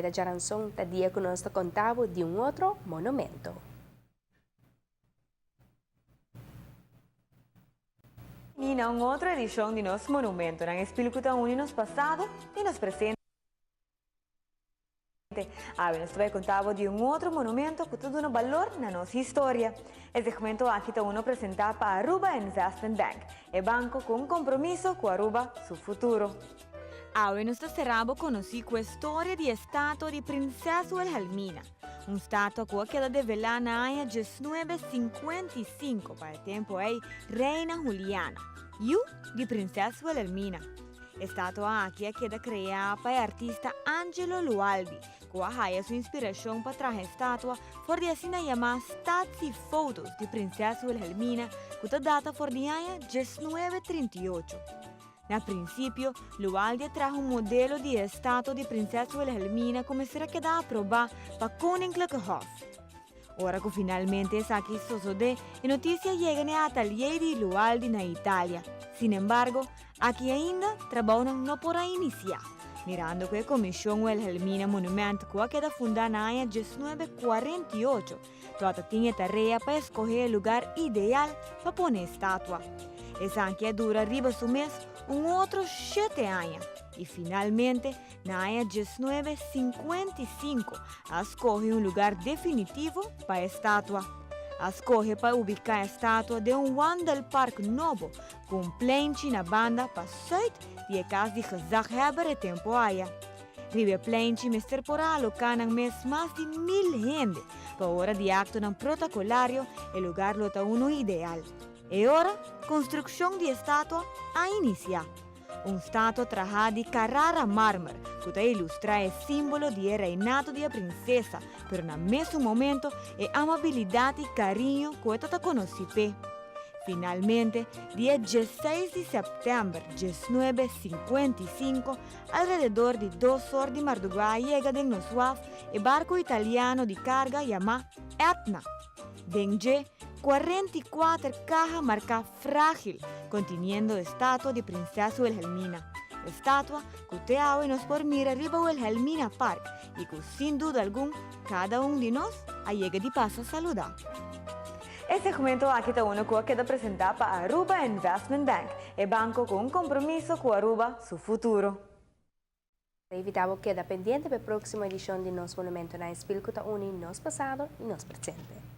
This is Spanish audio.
David Jaranzón día con nuestro contavo de un otro monumento. Nina, uma outra edição de nosso monumento, na Espírito une nos passado e nos presente. Nós vai contar de outro monumento que tudo no valor na nossa história. Esse documento aqui está uno apresentar para Aruba Investment Bank, e banco com compromisso com Aruba seu futuro. Hoy nos cerramos conocí la historia de estatua de Princesa Wilhelmina, un estatua que queda develada en el año 1955 para el tiempo de Reina Juliana y de Princesa Wilhelmina. Estatua aquí queda creada por el artista Angelo Lualdi, que haya su inspiración para traer estatua por de así llamar stats y fotos de Princesa Wilhelmina, que data por el año 1938. Al principio, Lualdi trajo un modelo de estatua de Princesa Wilhelmina que será quedar aprobado para Koninklijke Hof. Ahora que finalmente es aquí sucede, la noticia llega al atelier de Lualdi en Italia. Sin embargo, aquí ainda trabajan no por iniciar, mirando que la Comisión Wilhelmina Monument que queda fundada en el año 1948, toda tiene tarea para escoger el lugar ideal para poner estatua. Esa anche dura arriba su mes otros 7 años y finalmente, en el año 1955, escoge un lugar definitivo para la estatua. Escoge para ubicar la estatua de un Wandel Park novo, con un pleintje na banda para zuid die casa de gezag hebben de tempo haya. Ribe pleintje met temporal locanan mes más de 1000 gente, para hora de acto en protocolario, el lugar lo está uno ideal. E ora, construção de estátua a iniciar. Estátua trajada de Carrara mármore, que ilustra o símbolo de reinado de princesa, pero no mesmo momento é amabilidade e carinho que está conhecido. Finalmente, dia 16 de setembro de 1955, alrededor de 2 horas de madrugada chega de Noswaf o barco italiano de carga chamado Etna. Dengue 44 cajas marca frágil, conteniendo estatua de Princesa Wilhelmina. Estatua que usted hoy nos por mirar arriba Wilhelmina Park y que sin duda alguna cada uno de nos llega de paso a saludar. Este documento aquí está uno que queda presentado para Aruba Investment Bank, el banco con un compromiso con Aruba su futuro. Evitamos queda pendiente para la próxima edición de Nos Monumento en Espírito Uni, nos pasado y nos presente.